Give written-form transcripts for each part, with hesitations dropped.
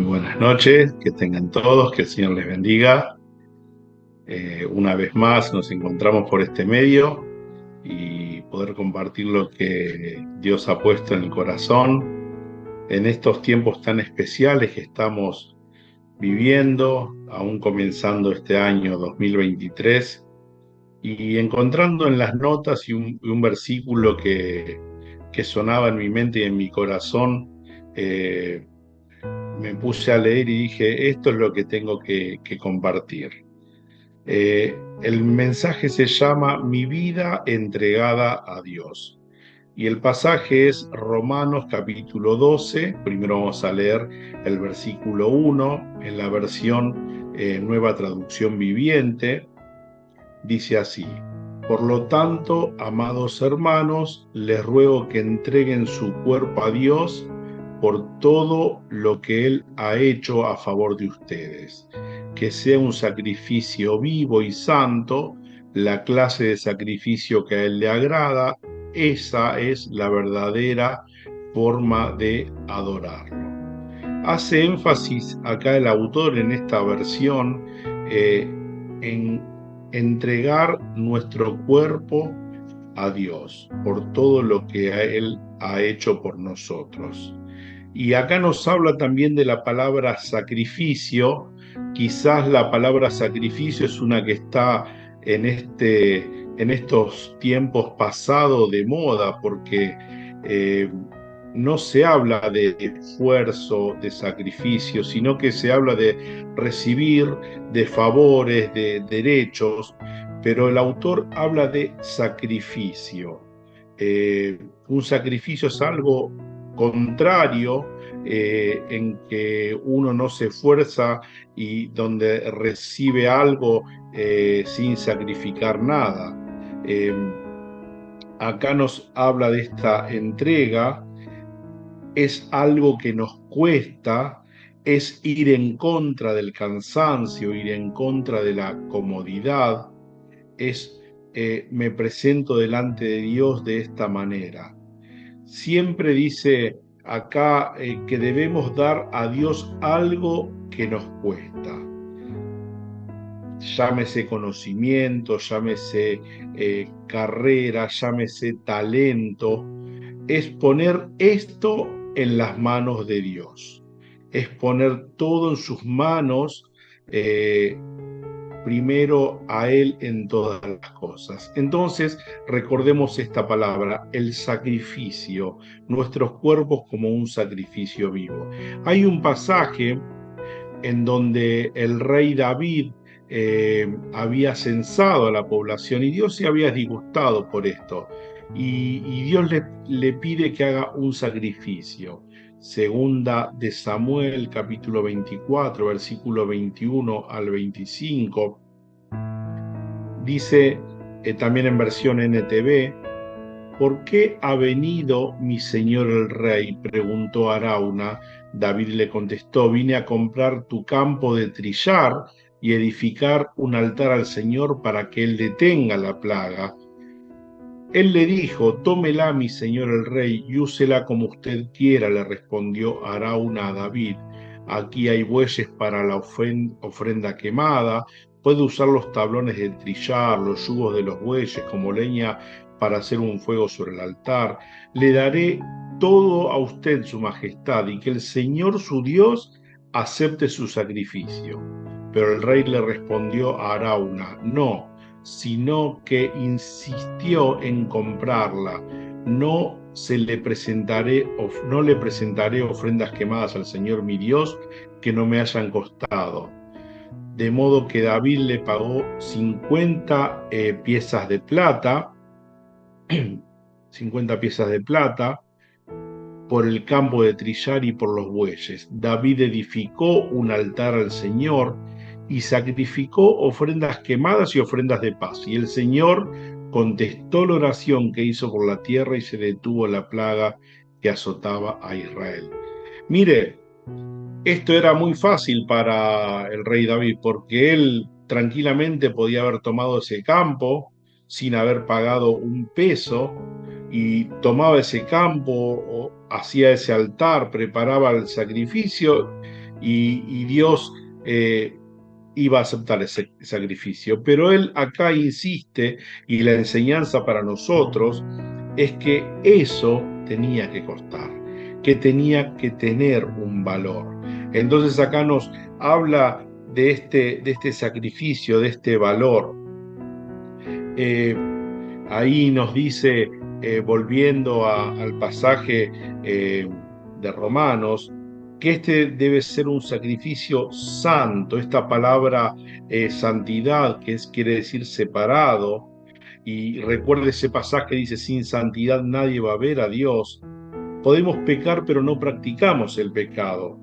buenas noches, que tengan todos, que el Señor les bendiga. Una vez más nos encontramos por este medio y poder compartir lo que Dios ha puesto en el corazón en estos tiempos tan especiales que estamos viviendo, aún comenzando este año 2023, y encontrando en las notas y un versículo que sonaba en mi mente y en mi corazón. Me puse a leer y dije, esto es lo que tengo que compartir. El mensaje se llama Mi vida entregada a Dios. Y el pasaje es Romanos capítulo 12. Primero vamos a leer el versículo 1 en la versión Nueva Traducción Viviente. Dice así: Por lo tanto, amados hermanos, les ruego que entreguen su cuerpo a Dios por todo lo que Él ha hecho a favor de ustedes, que sea un sacrificio vivo y santo, la clase de sacrificio que a Él le agrada. Esa es la verdadera forma de adorarlo. Hace énfasis acá el autor en esta versión en entregar nuestro cuerpo a Dios por todo lo que Él ha hecho por nosotros. Y acá nos habla también de la palabra sacrificio. Quizás la palabra sacrificio es una que está en estos tiempos pasados de moda, porque no se habla de esfuerzo, de sacrificio, sino que se habla de recibir, de favores, de derechos, pero el autor habla de sacrificio. Un sacrificio es algo contrario, en que uno no se esfuerza y donde recibe algo sin sacrificar nada. Eh, Acá nos habla de esta entrega. Es algo que nos cuesta, es ir en contra del cansancio, ir en contra de la comodidad, es me presento delante de Dios de esta manera. Siempre dice acá que debemos dar a Dios algo que nos cuesta. Llámese conocimiento, llámese carrera, llámese talento. Es poner esto en las manos de Dios. Es poner todo en sus manos, primero a Él en todas las cosas. Entonces, recordemos esta palabra, el sacrificio, nuestros cuerpos como un sacrificio vivo. Hay un pasaje en donde el rey David había censado a la población y Dios se había disgustado por esto. Y Dios le pide que haga un sacrificio. Segunda de Samuel, capítulo 24, versículo 21 al 25. Dice también en versión NTV: ¿Por qué ha venido mi señor el rey?, preguntó Arauna. David le contestó: vine a comprar tu campo de trillar y edificar un altar al Señor para que él detenga la plaga. Él le dijo: tómela, mi señor el rey, y úsela como usted quiera, le respondió Arauna a David. Aquí hay bueyes para la ofrenda quemada, puede usar los tablones de trillar, los yugos de los bueyes como leña para hacer un fuego sobre el altar. Le daré todo a usted, su majestad, y que el Señor su Dios acepte su sacrificio. Pero el rey le respondió a Arauna: no, sino que insistió en comprarla. No le presentaré ofrendas quemadas al Señor mi Dios que no me hayan costado. De modo que David le pagó 50 piezas de plata, 50 piezas de plata, por el campo de trillar y por los bueyes. David edificó un altar al Señor y sacrificó ofrendas quemadas y ofrendas de paz. Y el Señor contestó la oración que hizo por la tierra y se detuvo la plaga que azotaba a Israel. Mire, esto era muy fácil para el rey David, porque él tranquilamente podía haber tomado ese campo sin haber pagado un peso, y tomaba ese campo, hacía ese altar, preparaba el sacrificio y Dios iba a aceptar ese sacrificio. Pero él acá insiste, y la enseñanza para nosotros es que eso tenía que costar, que tenía que tener un valor. Entonces acá nos habla de este sacrificio, de este valor. Eh, Ahí nos dice, volviendo al pasaje de Romanos, que este debe ser un sacrificio santo. Esta palabra santidad, quiere decir separado, y recuerde ese pasaje que dice, sin santidad nadie va a ver a Dios. Podemos pecar, pero no practicamos el pecado.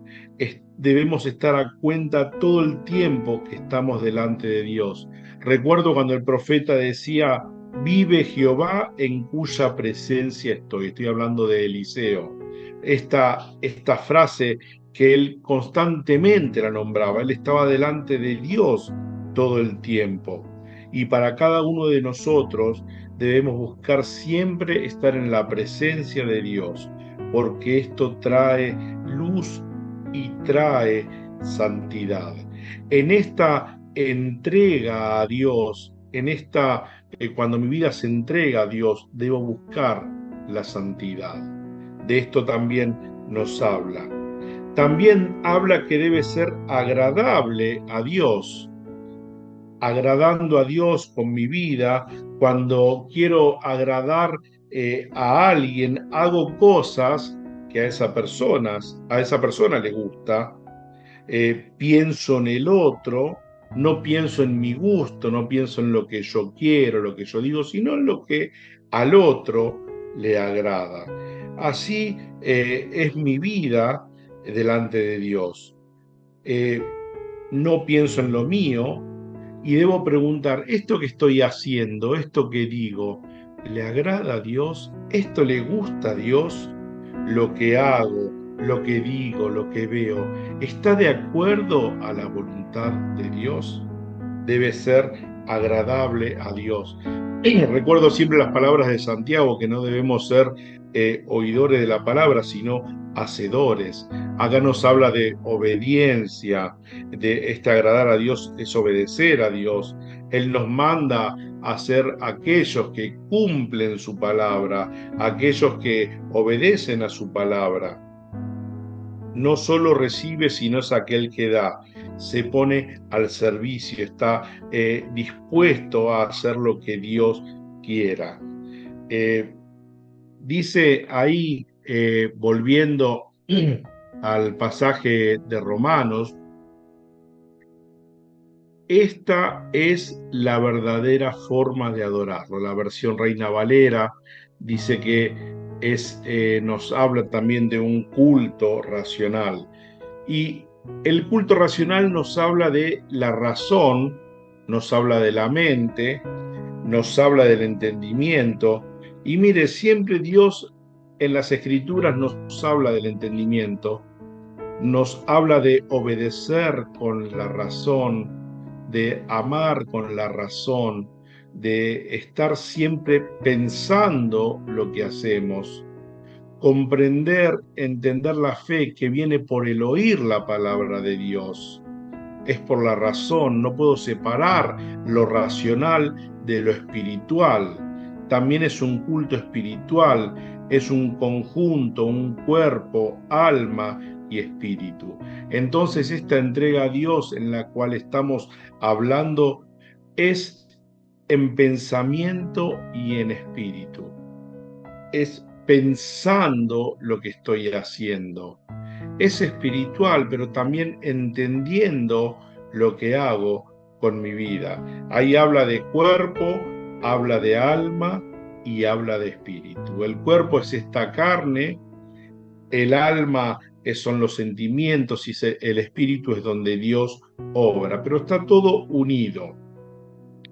Debemos estar a cuenta todo el tiempo que estamos delante de Dios. Recuerdo cuando el profeta decía, vive Jehová en cuya presencia estoy. Estoy hablando de Eliseo. Esta frase que él constantemente la nombraba. Él estaba delante de Dios todo el tiempo. Y para cada uno de nosotros debemos buscar siempre estar en la presencia de Dios, porque esto trae luz y trae santidad. En esta entrega a Dios, cuando mi vida se entrega a Dios, debo buscar la santidad. De esto también nos habla. También habla que debe ser agradable a Dios, agradando a Dios con mi vida. Cuando quiero agradar a alguien, hago cosas que a esa persona le gusta, pienso en el otro, no pienso en mi gusto, no pienso en lo que yo quiero, lo que yo digo, sino en lo que al otro le agrada. Así es mi vida delante de Dios. No pienso en lo mío, y debo preguntar, ¿esto que estoy haciendo, esto que digo, le agrada a Dios? ¿Esto le gusta a Dios? Lo que hago, lo que digo, lo que veo, ¿está de acuerdo a la voluntad de Dios? Debe ser agradable a Dios. Recuerdo siempre las palabras de Santiago, que no debemos ser oidores de la palabra, sino hacedores. Acá nos habla de obediencia, de agradar a Dios es obedecer a Dios. Él nos manda a ser aquellos que cumplen su palabra, aquellos que obedecen a su palabra. No solo recibe, sino es aquel que da. Se pone al servicio, está dispuesto a hacer lo que Dios quiera. Dice ahí, volviendo al pasaje de Romanos, esta es la verdadera forma de adorarlo. La versión Reina Valera dice que nos habla también de un culto racional. Y el culto racional nos habla de la razón, nos habla de la mente, nos habla del entendimiento. Y mire, siempre Dios en las Escrituras nos habla del entendimiento, nos habla de obedecer con la razón, de amar con la razón, de estar siempre pensando lo que hacemos, comprender, entender la fe que viene por el oír la palabra de Dios. Es por la razón, no puedo separar lo racional de lo espiritual. También es un culto espiritual, es un conjunto, un cuerpo, alma y espíritu. Entonces esta entrega a Dios en la cual estamos hablando es en pensamiento y en espíritu. Es pensando lo que estoy haciendo. Es espiritual, pero también entendiendo lo que hago con mi vida. Ahí habla de cuerpo, habla de alma y habla de espíritu. El cuerpo es esta carne, el alma son los sentimientos y el espíritu es donde Dios obra, pero está todo unido,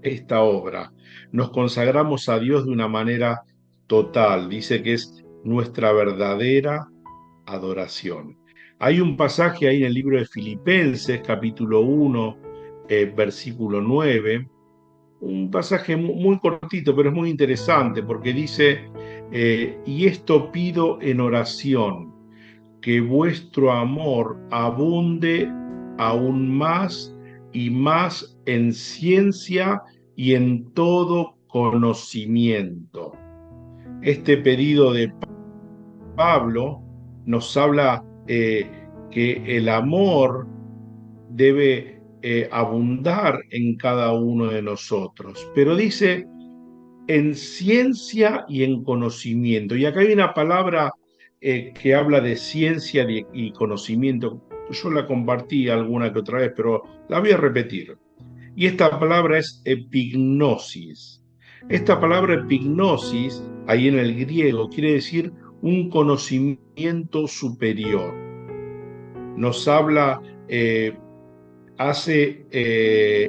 esta obra. Nos consagramos a Dios de una manera total, dice que es nuestra verdadera adoración. Hay un pasaje ahí en el libro de Filipenses, capítulo 1, versículo 9, un pasaje muy cortito, pero es muy interesante porque dice, y esto pido en oración, que vuestro amor abunde aún más y más en ciencia y en todo conocimiento. Este pedido de Pablo nos habla que el amor debe abundar en cada uno de nosotros, pero dice en ciencia y en conocimiento. Y acá hay una palabra que habla de ciencia y conocimiento. Yo la compartí alguna que otra vez, pero la voy a repetir. Y esta palabra es epignosis. Esta palabra epignosis, ahí en el griego, quiere decir un conocimiento superior. Nos habla, hace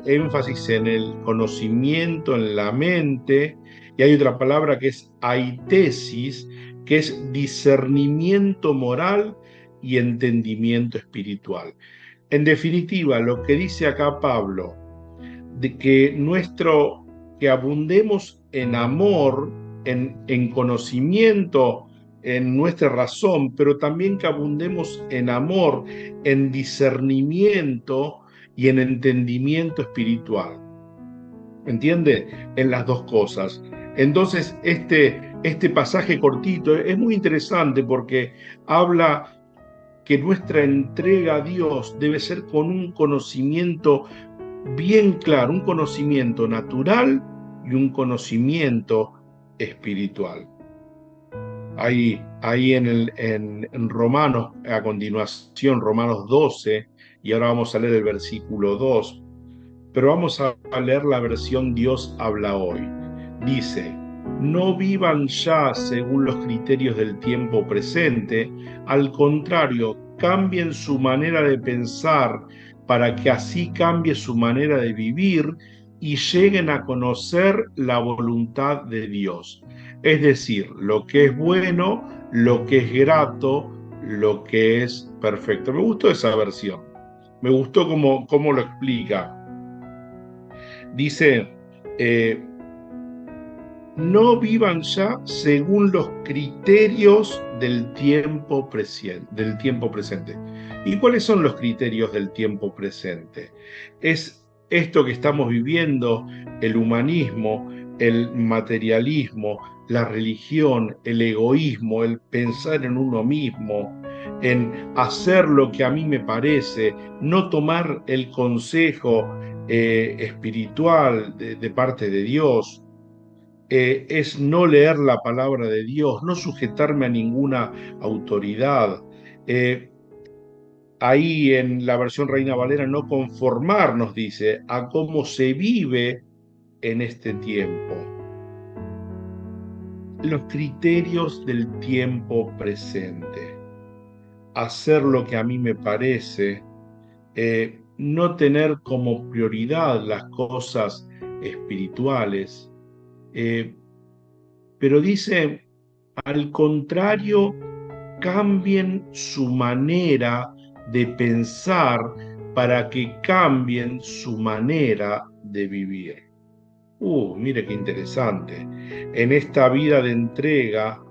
énfasis en el conocimiento, en la mente, y hay otra palabra que es aitesis, que es discernimiento moral y entendimiento espiritual. En definitiva, lo que dice acá Pablo, de que abundemos en amor, en conocimiento, en nuestra razón, pero también que abundemos en amor, en discernimiento y en entendimiento espiritual. ¿Entiende? En las dos cosas. Entonces, este pasaje cortito es muy interesante porque habla que nuestra entrega a Dios debe ser con un conocimiento bien claro, un conocimiento natural y un conocimiento espiritual. Ahí en Romanos, a continuación, Romanos 12, y ahora vamos a leer el versículo 2, pero vamos a leer la versión Dios habla hoy. Dice, no vivan ya según los criterios del tiempo presente, al contrario, cambien su manera de pensar para que así cambie su manera de vivir y lleguen a conocer la voluntad de Dios. Es decir, lo que es bueno, lo que es grato, lo que es perfecto. Me gustó esa versión. Me gustó cómo lo explica. Dice, no vivan ya según los criterios del tiempo presente. ¿Y cuáles son los criterios del tiempo presente? Es esto que estamos viviendo, el humanismo, el materialismo, la religión, el egoísmo, el pensar en uno mismo, en hacer lo que a mí me parece, no tomar el consejo espiritual de parte de Dios. Es no leer la palabra de Dios, no sujetarme a ninguna autoridad. Eh, Ahí en la versión Reina Valera, no conformarnos, dice, a cómo se vive en este tiempo. Los criterios del tiempo presente. Hacer lo que a mí me parece, no tener como prioridad las cosas espirituales. Pero dice, al contrario, cambien su manera de pensar para que cambien su manera de vivir. Mire qué interesante. En esta vida de entrega,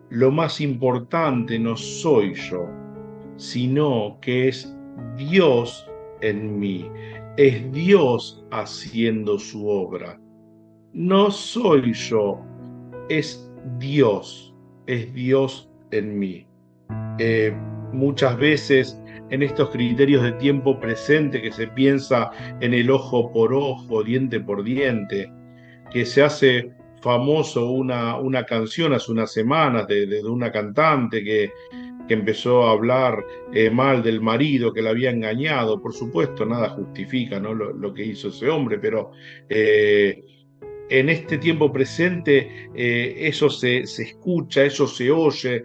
lo más importante no soy yo, sino que es Dios en mí. Es Dios haciendo su obra. No soy yo, es Dios en mí. Muchas veces en estos criterios de tiempo presente que se piensa en el ojo por ojo, diente por diente, que se hace famoso una canción hace unas semanas de una cantante que empezó a hablar mal del marido que la había engañado. Por supuesto, nada justifica, ¿no? lo que hizo ese hombre, pero en este tiempo presente eso se escucha, eso se oye.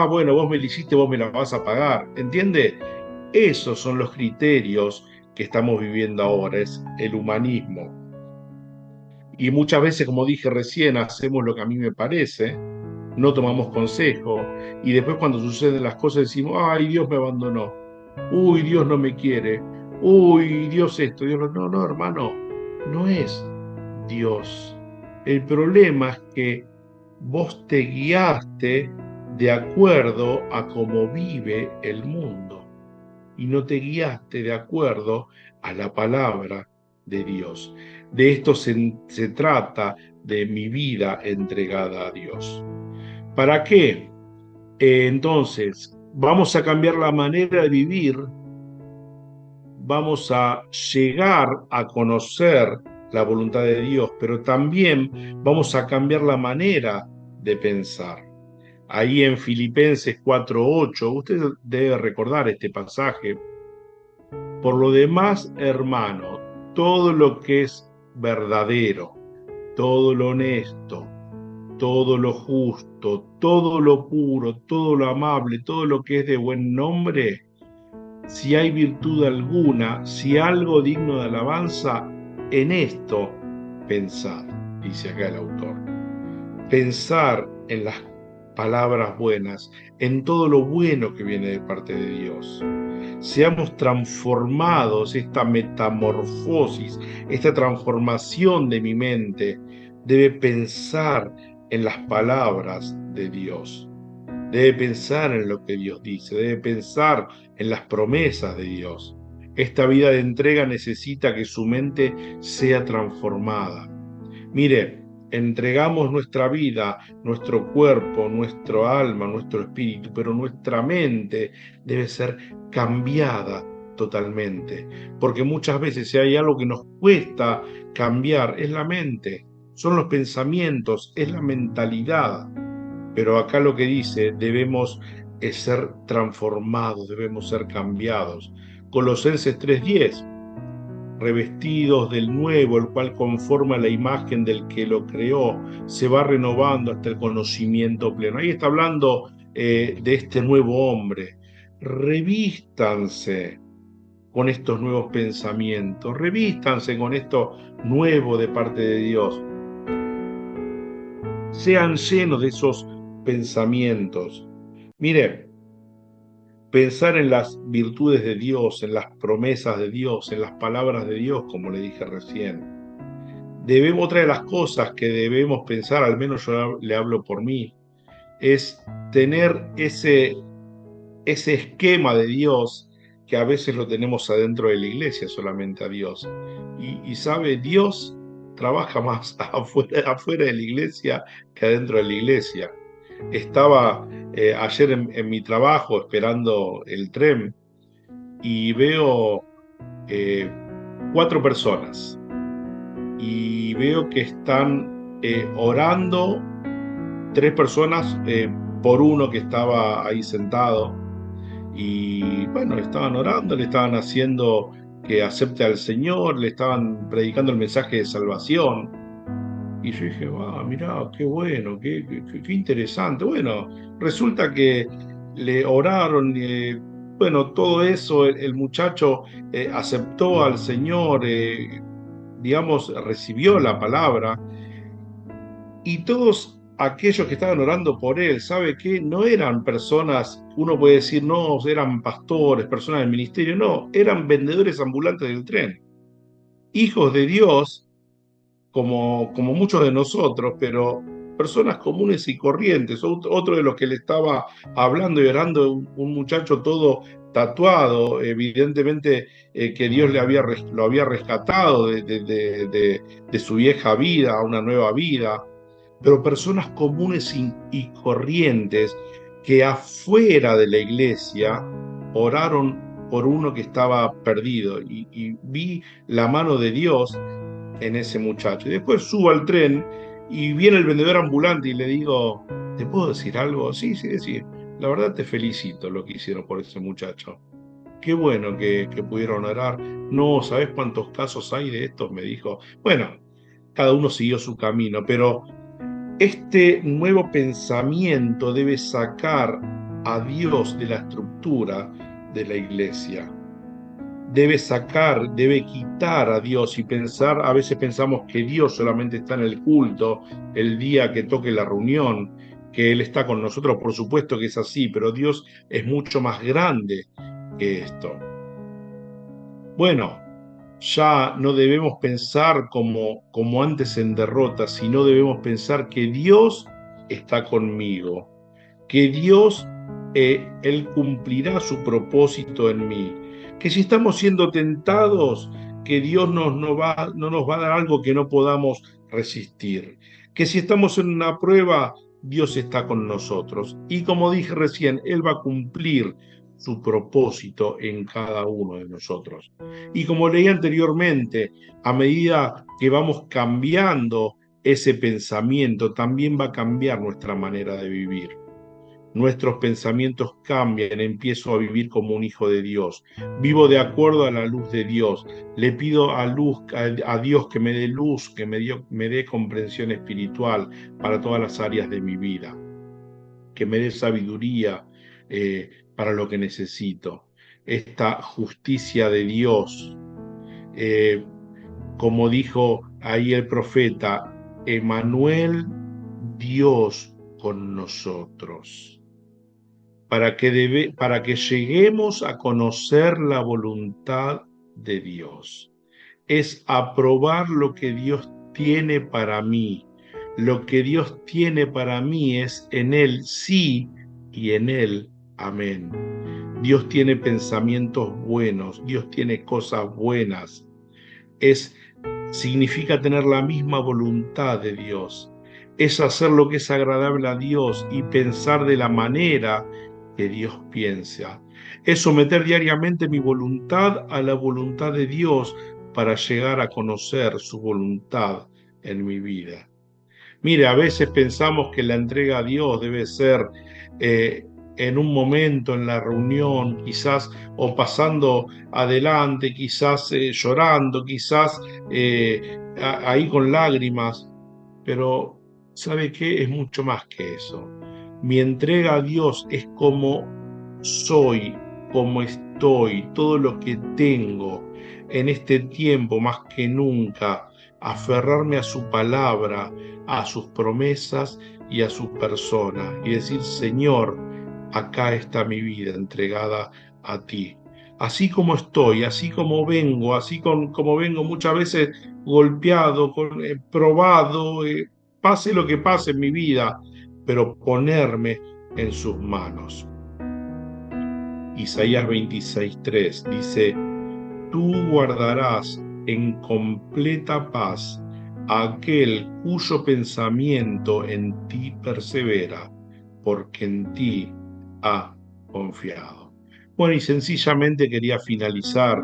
Bueno, vos me lo hiciste, vos me la vas a pagar. ¿Entiende? Esos son los criterios que estamos viviendo ahora, es el humanismo. Y muchas veces, como dije recién, hacemos lo que a mí me parece, no tomamos consejo, y después cuando suceden las cosas decimos, ay, Dios me abandonó, uy, Dios no me quiere, uy, Dios esto, Dios lo... No, hermano, no es Dios. El problema es que vos te guiaste de acuerdo a cómo vive el mundo y no te guiaste de acuerdo a la palabra de Dios. De esto se trata de mi vida entregada a Dios. ¿Para qué? Entonces, vamos a cambiar la manera de vivir, vamos a llegar a conocer la voluntad de Dios, pero también vamos a cambiar la manera de pensar. Ahí en Filipenses 4:8, usted debe recordar este pasaje. Por lo demás, hermano, todo lo que es verdadero, todo lo honesto, todo lo justo, todo lo puro, todo lo amable, todo lo que es de buen nombre, si hay virtud alguna, si algo digno de alabanza, en esto pensad, dice acá el autor. Pensar en las palabras buenas, en todo lo bueno que viene de parte de Dios. Seamos transformados, esta metamorfosis, esta transformación de mi mente debe pensar en las palabras de Dios, debe pensar en lo que Dios dice, debe pensar en las promesas de Dios. Esta vida de entrega necesita que su mente sea transformada. Mire, entregamos nuestra vida, nuestro cuerpo, nuestro alma, nuestro espíritu, pero nuestra mente debe ser cambiada totalmente, porque muchas veces si hay algo que nos cuesta cambiar, es la mente, son los pensamientos, es la mentalidad. Pero acá lo que dice, debemos ser transformados, debemos ser cambiados. Colosenses 3:10, revestidos del nuevo, el cual conforma la imagen del que lo creó, se va renovando hasta el conocimiento pleno. Ahí está hablando de este nuevo hombre. Revístanse con estos nuevos pensamientos, revístanse con esto nuevo de parte de Dios. Sean llenos de esos pensamientos. Mire, pensar en las virtudes de Dios, en las promesas de Dios, en las palabras de Dios, como le dije recién. Otra de las cosas que debemos pensar, al menos yo le hablo por mí, es tener ese esquema de Dios que a veces lo tenemos adentro de la iglesia, solamente a Dios. Y sabe, Dios trabaja más afuera de la iglesia que adentro de la iglesia. Estaba ayer en mi trabajo esperando el tren y veo 4 personas y veo que están orando, 3 personas por uno que estaba ahí sentado y bueno, le estaban orando, le estaban haciendo que acepte al Señor, le estaban predicando el mensaje de salvación. Y yo dije, wow, mirá, qué bueno, qué interesante. Bueno, resulta que le oraron, bueno, todo eso, el muchacho aceptó al Señor, digamos, recibió la palabra, y todos aquellos que estaban orando por él, ¿sabe qué? No eran personas, uno puede decir, no, eran pastores, personas del ministerio, no, eran vendedores ambulantes del tren, hijos de Dios como muchos de nosotros, pero personas comunes y corrientes. Otro de los que le estaba hablando y orando, un muchacho todo tatuado, evidentemente que Dios lo había rescatado de su vieja vida a una nueva vida, pero personas comunes y corrientes que afuera de la iglesia oraron por uno que estaba perdido y vi la mano de Dios en ese muchacho. Y después subo al tren y viene el vendedor ambulante y le digo, ¿te puedo decir algo? Sí, sí, decir. La verdad te felicito lo que hicieron por ese muchacho. Qué bueno que pudieron orar. No, ¿sabes cuántos casos hay de estos? Me dijo. Bueno, cada uno siguió su camino, pero este nuevo pensamiento debe sacar a Dios de la estructura de la iglesia, debe quitar a Dios y pensar, a veces pensamos que Dios solamente está en el culto, el día que toque la reunión, que Él está con nosotros, por supuesto que es así, pero Dios es mucho más grande que esto. Bueno, ya no debemos pensar como antes en derrota, sino debemos pensar que Dios está conmigo, que Dios, Él cumplirá su propósito en mí, que si estamos siendo tentados, que Dios no nos va a dar algo que no podamos resistir, que si estamos en una prueba, Dios está con nosotros. Y como dije recién, Él va a cumplir su propósito en cada uno de nosotros. Y como leí anteriormente, a medida que vamos cambiando ese pensamiento, también va a cambiar nuestra manera de vivir. Nuestros pensamientos cambian, empiezo a vivir como un hijo de Dios, vivo de acuerdo a la luz de Dios, le pido a Dios que me dé luz, que me dé comprensión espiritual para todas las áreas de mi vida, que me dé sabiduría para lo que necesito, esta justicia de Dios, eh, como dijo ahí el profeta, Emanuel, Dios con nosotros, para que lleguemos a conocer la voluntad de Dios. Es aprobar lo que Dios tiene para mí. Lo que Dios tiene para mí es en Él sí y en Él amén. Dios tiene pensamientos buenos, Dios tiene cosas buenas. Significa tener la misma voluntad de Dios. Es hacer lo que es agradable a Dios y pensar de la manera que Dios piensa. Es someter diariamente mi voluntad a la voluntad de Dios para llegar a conocer su voluntad en mi vida. Mire, a veces pensamos que la entrega a Dios debe ser en un momento, en la reunión, quizás, o pasando adelante, quizás llorando, quizás ahí con lágrimas, pero ¿sabe qué? Es mucho más que eso. Mi entrega a Dios es como soy, como estoy, todo lo que tengo en este tiempo más que nunca, aferrarme a su palabra, a sus promesas y a su persona y decir, Señor, acá está mi vida entregada a ti. Así como estoy, así como vengo, como vengo muchas veces golpeado, probado, pase lo que pase en mi vida, pero ponerme en sus manos. Isaías 26:3 dice, tú guardarás en completa paz a aquel cuyo pensamiento en ti persevera, porque en ti ha confiado. Bueno, y sencillamente quería finalizar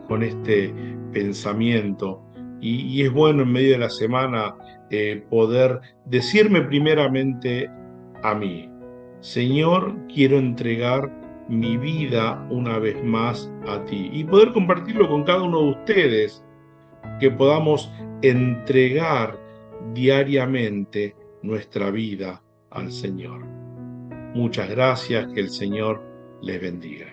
con este pensamiento. Y es bueno en medio de la semana poder decirme primeramente a mí, Señor, quiero entregar mi vida una vez más a ti y poder compartirlo con cada uno de ustedes, que podamos entregar diariamente nuestra vida al Señor. Muchas gracias, que el Señor les bendiga.